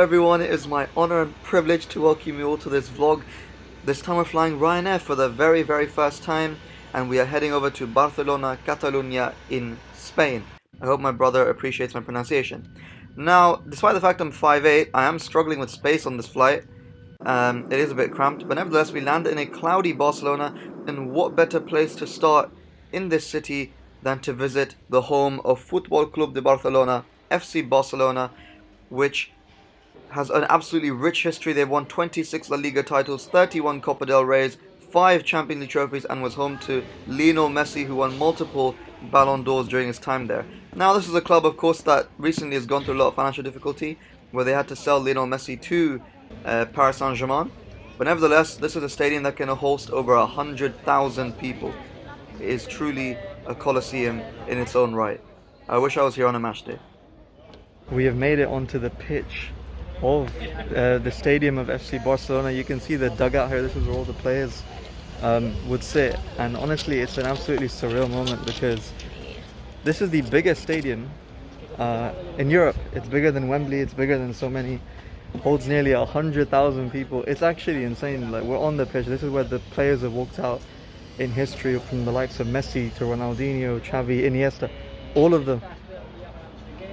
everyone, it is my honor and privilege to welcome you all to this vlog. This time we're flying Ryanair for the very first time, and we are heading over to Barcelona, Catalonia in Spain. I hope my brother appreciates my pronunciation. Now, despite the fact I'm 5'8", I am struggling with space on this flight. It is a bit cramped, but nevertheless we landed in a cloudy Barcelona, and what better place to start in this city than to visit the home of Football Club de Barcelona, FC Barcelona, which has an absolutely rich history. They've won 26 La Liga titles, 31 Copa del Reys, 5 Champions League trophies, and was home to Lionel Messi, who won multiple Ballon d'Ors during his time there. Now, this is a club, of course, that recently has gone through a lot of financial difficulty, where they had to sell Lionel Messi to Paris Saint-Germain. But nevertheless, this is a stadium that can host over 100,000 people. It is truly a coliseum in its own right. I wish I was here on a match day. We have made it onto the pitch of the stadium of FC Barcelona. You can see the dugout here. This is where all the players would sit, and honestly it's an absolutely surreal moment because this is the biggest stadium in Europe. It's bigger than Wembley, it's bigger than so many, holds nearly 100,000 people. It's actually insane. Like, we're on the pitch. This is where the players have walked out in history, from the likes of Messi to Ronaldinho, Xavi, Iniesta, all of them.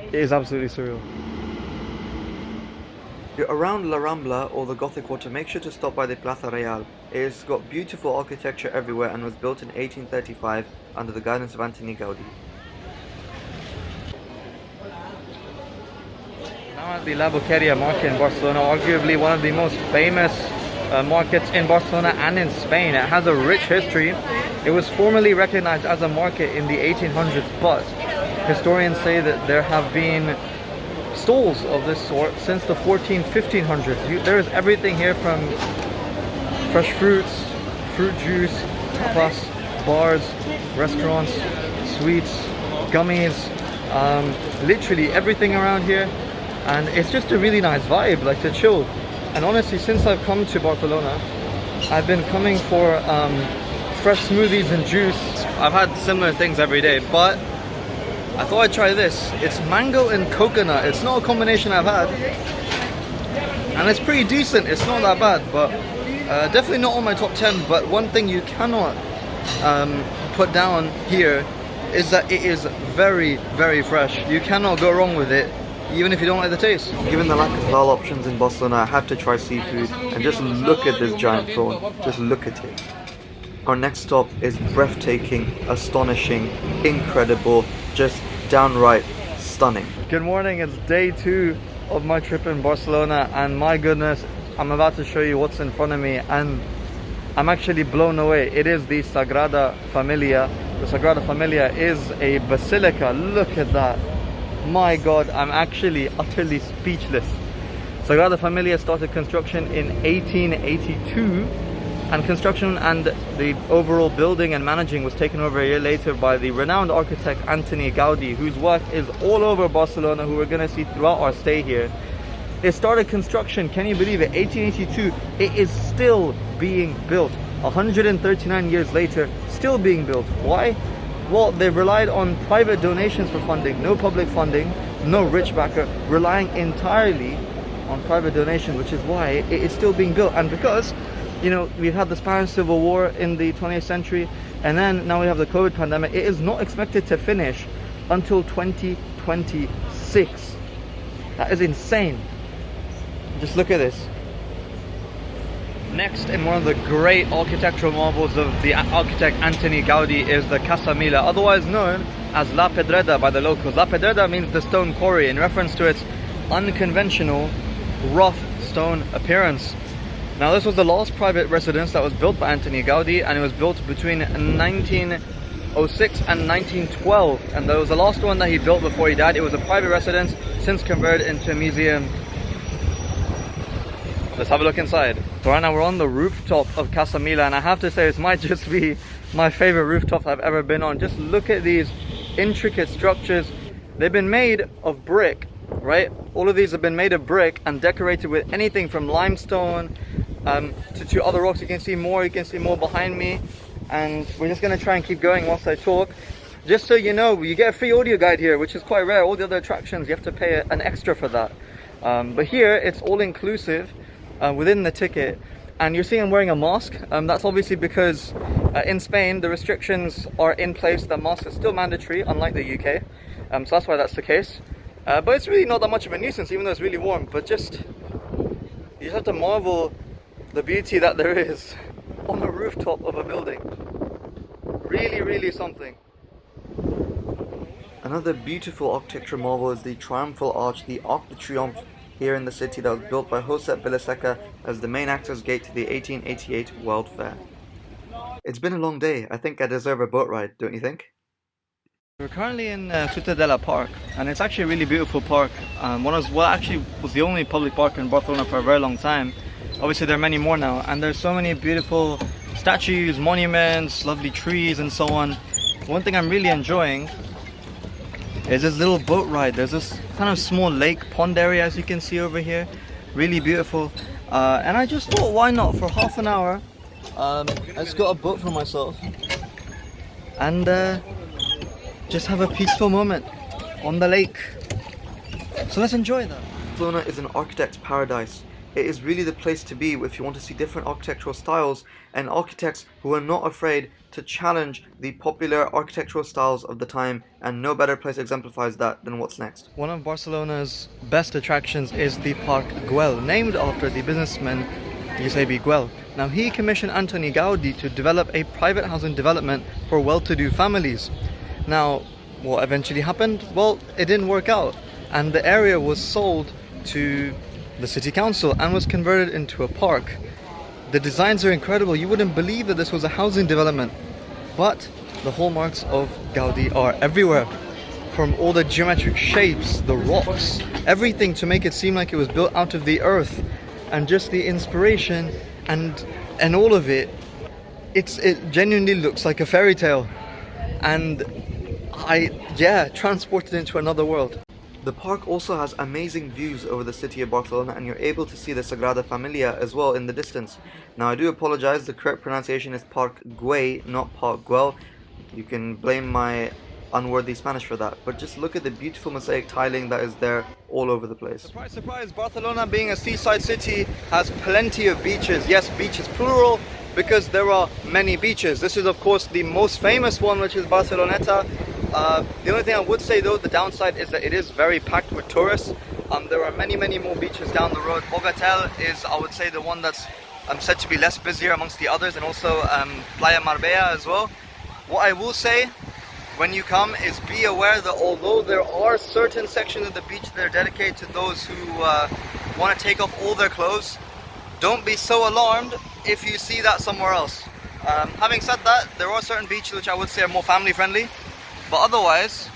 It is absolutely surreal. You're around La Rambla or the Gothic Quarter, make sure to stop by the Plaza Real. It's got beautiful architecture everywhere and was built in 1835 under the guidance of Antoni Gaudí. Now at the La Boqueria market in Barcelona, arguably one of the most famous markets in Barcelona and in Spain. It has a rich history. It was formerly recognized as a market in the 1800s, but historians say that there have been stalls of this sort since the 1500s. There is everything here, from fresh fruits, fruit juice, tapas, bars, restaurants, sweets, gummies, literally everything around here. And it's just a really nice vibe, like, to chill. And honestly, since I've come to Barcelona, I've been coming for fresh smoothies and juice. I've had similar things every day, but I thought I'd try this. It's mango and coconut. It's not a combination I've had, and it's pretty decent. It's not that bad, but definitely not on my top 10. But one thing you cannot put down here is that it is very fresh. You cannot go wrong with it, even if you don't like the taste. Given the lack of halal options in Barcelona, I had to try seafood, and just look at this giant prawn. Just look at it. Our next stop is breathtaking, astonishing, incredible, just downright stunning. Good morning, it's day 2 of my trip in Barcelona, and my goodness, I'm about to show you what's in front of me, and I'm actually blown away. It is the Sagrada Familia. The Sagrada Familia is a basilica. Look at that. My God, I'm actually utterly speechless. Sagrada Familia started construction in 1882. And construction and the overall building and managing was taken over a year later by the renowned architect Antoni Gaudí, whose work is all over Barcelona, who we're going to see throughout our stay here. It started construction, can you believe it, 1882. It is still being built. 139 years later, still being built. Why? Well, they relied on private donations for funding, no public funding, no rich backer, relying entirely on private donations, which is why it is still being built. And because, you know, we've had the Spanish Civil War in the 20th century, and then now we have the COVID pandemic. It is not expected to finish until 2026. That is insane. Just look at this. Next, in one of the great architectural marvels of the architect Antoni Gaudí, is the Casa Mila, otherwise known as La Pedrera by the locals. La Pedrera means the stone quarry, in reference to its unconventional, rough stone appearance. Now, this was the last private residence that was built by Antoni Gaudí, and it was built between 1906 and 1912, and that was the last one that he built before he died. It was a private residence, since converted into a museum. Let's have a look inside. So right now we're on the rooftop of Casa Mila, and I have to say, this might just be my favorite rooftop I've ever been on. Just look at these intricate structures. They've been made of brick, right? All of these have been made of brick and decorated with anything from limestone to other rocks. You can see more behind me, and we're just going to try and keep going whilst I talk. Just so you know, you get a free audio guide here, which is quite rare. All the other attractions, you have to pay an extra for that. But here it's all inclusive within the ticket. And you're seeing I'm wearing a mask. That's obviously because in Spain the restrictions are in place that masks are still mandatory, unlike the UK. So that's why that's the case. But it's really not that much of a nuisance, even though it's really warm. But you just have to marvel the beauty that there is on the rooftop of a building. Really, really something. Another beautiful architecture marvel is the triumphal arch, the Arc de Triomphe, here in the city, that was built by Josep Vilaseca as the main access gate to the 1888 World Fair. It's been a long day. I think I deserve a boat ride, don't you think? We're currently in Ciutadella Park, and it's actually a really beautiful park. Actually was the only public park in Barcelona for a very long time. Obviously there are many more now, and there's so many beautiful statues, monuments, lovely trees and so on. One thing I'm really enjoying is this little boat ride. There's this kind of small lake pond area, as you can see over here. Really beautiful. And I just thought, why not, for half an hour, I just got a boat for myself and just have a peaceful moment on the lake. So let's enjoy that. Barcelona is an architect's paradise. It is really the place to be if you want to see different architectural styles and architects who are not afraid to challenge the popular architectural styles of the time, and no better place exemplifies that than what's next. One of Barcelona's best attractions is the Park Guell, named after the businessman Josep Guell. Now, he commissioned Antoni Gaudi to develop a private housing development for well-to-do families. Now, what eventually happened? Well, it didn't work out, and the area was sold to the city council and was converted into a park. The designs are incredible. You wouldn't believe that this was a housing development, but the hallmarks of Gaudi are everywhere, from all the geometric shapes, the rocks, everything to make it seem like it was built out of the earth, and just the inspiration and all of it. It genuinely looks like a fairy tale, and transported into another world. The park also has amazing views over the city of Barcelona, and you're able to see the Sagrada Familia as well in the distance. Now, I do apologize, the correct pronunciation is Park Güell, not Park Guell. You can blame my unworthy Spanish for that, but just look at the beautiful mosaic tiling that is there all over the place. Surprise, surprise, Barcelona, being a seaside city, has plenty of beaches. Yes, beaches plural, because there are many beaches. This is of course the most famous one, which is Barceloneta. The only thing I would say though, the downside is that it is very packed with tourists. There are many more beaches down the road. Bogatel is, I would say, the one that's said to be less busier amongst the others, and also Playa Marbella as well. What I will say when you come is be aware that although there are certain sections of the beach that are dedicated to those who want to take off all their clothes, don't be so alarmed if you see that somewhere else. Having said that, there are certain beaches which I would say are more family friendly. But otherwise,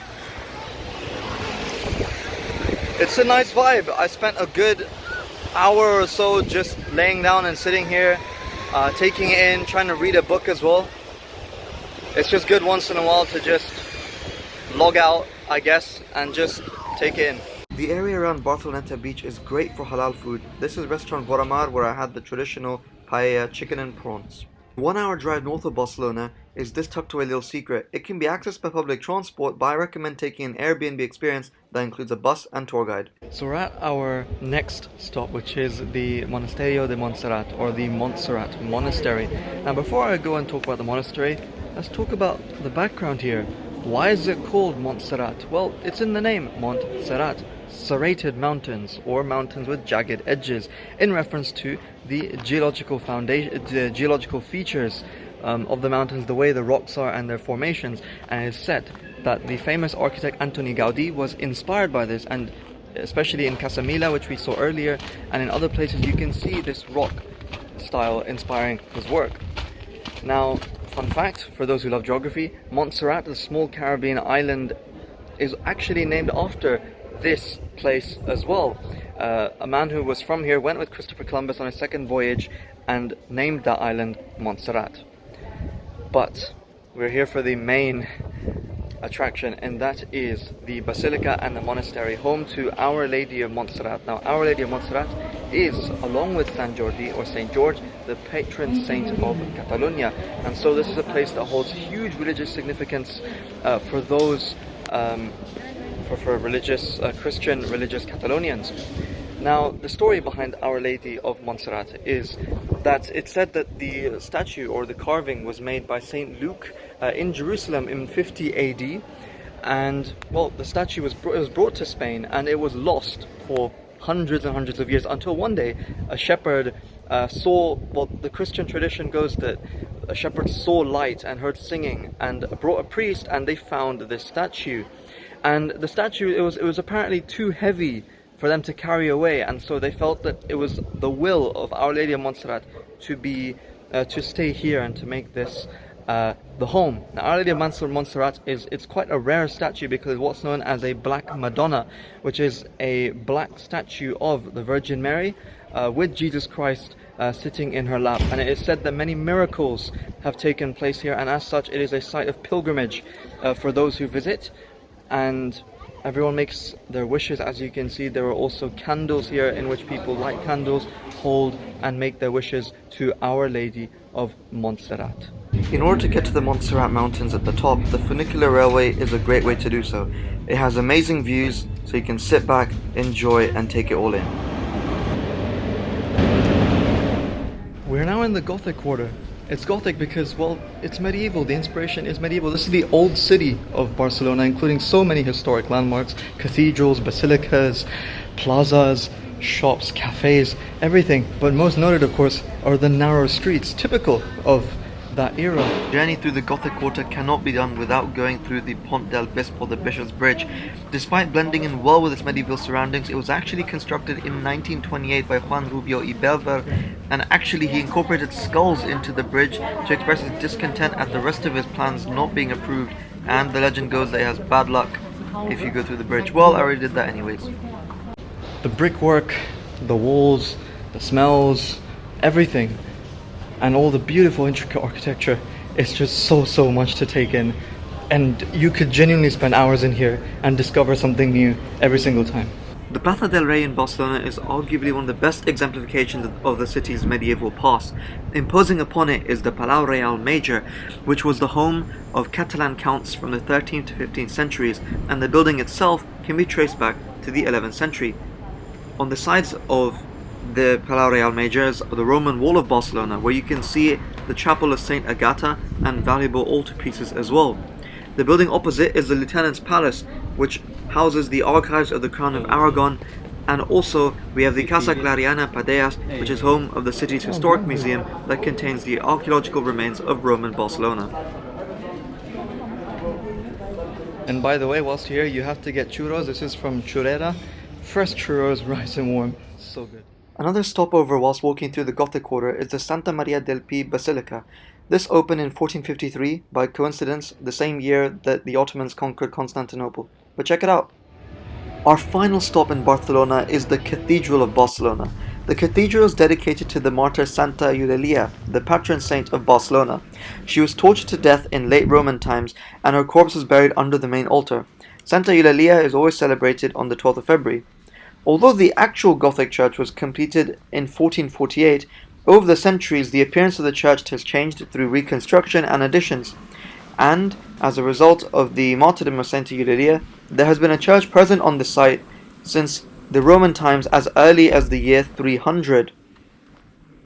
it's a nice vibe. I spent a good hour or so just laying down and sitting here, taking it in, trying to read a book as well. It's just good once in a while to just log out, I guess, and just take it in. The area around Barceloneta beach is great for halal food. This is restaurant Voramar, where I had the traditional paella, chicken and prawns. 1 hour drive north of Barcelona is this tucked away little secret. It can be accessed by public transport, but I recommend taking an Airbnb experience that includes a bus and tour guide. So we're at our next stop, which is the Monasterio de Montserrat, or the Montserrat Monastery. Now before I go and talk about the monastery, let's talk about the background here. Why is it called Montserrat? Well, it's in the name, Montserrat. Serrated mountains, or mountains with jagged edges, in reference to the geological features of the mountains, the way the rocks are and their formations. And it is said that the famous architect Antoni Gaudi was inspired by this, and especially in Casamila, which we saw earlier, and in other places you can see this rock style inspiring his work. Now, fun fact for those who love geography, Montserrat, a small Caribbean island, is actually named after this place as well. A man who was from here went with Christopher Columbus on his second voyage and named that island Montserrat. But we're here for the main attraction, and that is the Basilica and the monastery, home to Our Lady of Montserrat. Now, Our Lady of Montserrat is, along with San Jordi or Saint George, the patron saint of Catalonia, and so this is a place that holds huge religious significance for those for religious Christian religious Catalonians. Now, the story behind Our Lady of Montserrat is that it's said that the statue or the carving was made by Saint Luke in Jerusalem in 50 AD, and well, the statue was brought to Spain and it was lost for hundreds and hundreds of years until one day a shepherd saw, well, the Christian tradition goes that a shepherd saw light and heard singing and brought a priest, and they found this statue. And the statue, it was apparently too heavy for them to carry away, and so they felt that it was the will of Our Lady of Montserrat to be to stay here and to make this the home. Now, Our Lady of Montserrat it's quite a rare statue because it's what's known as a Black Madonna, which is a black statue of the Virgin Mary with Jesus Christ sitting in her lap. And it is said that many miracles have taken place here, and as such it is a site of pilgrimage for those who visit, and everyone makes their wishes. As you can see, there are also candles here in which people light candles, hold and make their wishes to Our Lady of Montserrat. In order to get to the Montserrat mountains at the top, the funicular railway is a great way to do so. It has amazing views, so you can sit back, enjoy and take it all in. We're now in the Gothic Quarter. It's Gothic because, well, it's medieval. The inspiration is medieval. This is the old city of Barcelona, including so many historic landmarks, cathedrals, basilicas, plazas, shops, cafes, everything. But most noted, of course, are the narrow streets, typical of that era. The journey through the Gothic Quarter cannot be done without going through the Pont del Bispo, the Bishop's Bridge. Despite blending in well with its medieval surroundings, it was actually constructed in 1928 by Juan Rubio y Belver, and actually he incorporated skulls into the bridge to express his discontent at the rest of his plans not being approved, and the legend goes that he has bad luck if you go through the bridge. Well, I already did that anyways. The brickwork, the walls, the smells, everything, and all the beautiful intricate architecture, it's just so much to take in, and you could genuinely spend hours in here and discover something new every single time. The Plaza del Rey in Barcelona is arguably one of the best exemplifications of the city's medieval past. Imposing upon it is the Plaza Real Major, which was the home of Catalan counts from the 13th to 15th centuries, and the building itself can be traced back to the 11th century. On the sides of the Plaza Real Major is the Roman Wall of Barcelona, where you can see the Chapel of Saint Agata and valuable altarpieces as well. The building opposite is the Lieutenant's Palace, which houses the archives of the Crown of Aragon, and also we have the Casa Clariana Padeas, which is home of the city's historic museum that contains the archaeological remains of Roman Barcelona. And by the way, whilst you're here, you have to get churros. This is from Churrera. Fresh churros, nice and warm. So good. Another stopover whilst walking through the Gothic Quarter is the Santa Maria del Pi Basilica. This opened in 1453, by coincidence, the same year that the Ottomans conquered Constantinople. But check it out. Our final stop in Barcelona is the Cathedral of Barcelona. The cathedral is dedicated to the martyr Santa Eulalia, the patron saint of Barcelona. She was tortured to death in late Roman times, and her corpse was buried under the main altar. Santa Eulalia is always celebrated on the 12th of February. Although the actual Gothic church was completed in 1448, over the centuries the appearance of the church has changed through reconstruction and additions. And, as a result of the martyrdom of Santa Eulalia, there has been a church present on the site since the Roman times as early as the year 300.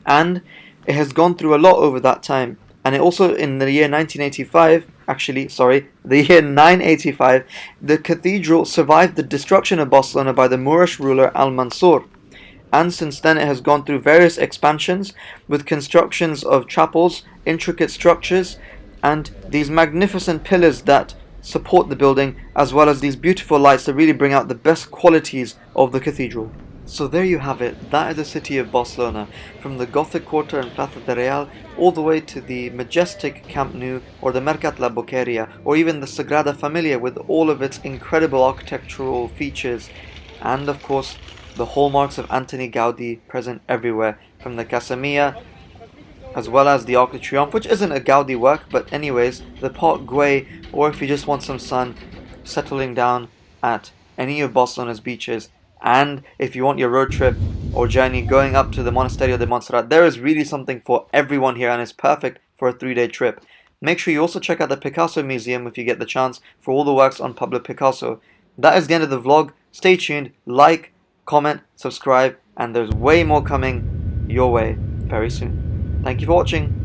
And it has gone through a lot over that time. And it also, in the year 985, the cathedral survived the destruction of Barcelona by the Moorish ruler Al-Mansur. And since then it has gone through various expansions with constructions of chapels, intricate structures, and these magnificent pillars that support the building, as well as these beautiful lights that really bring out the best qualities of the cathedral. So there you have it. That is the city of Barcelona, from the Gothic Quarter and Plaza Real all the way to the majestic Camp Nou, or the Mercat la Boqueria, or even the Sagrada Familia with all of its incredible architectural features, and of course the hallmarks of Antoni Gaudi present everywhere, from the Casa Mia as well as the Arc de Triomphe, which isn't a Gaudi work, but anyways, the Parc Güell, or if you just want some sun, settling down at any of Barcelona's beaches. And if you want your road trip or journey going up to the Monasterio de Montserrat, there is really something for everyone here, and it's perfect for a 3-day trip. Make sure you also check out the Picasso Museum if you get the chance, for all the works on Pablo Picasso. That is the end of the vlog. Stay tuned, like, comment, subscribe, and there's way more coming your way very soon. Thank you for watching.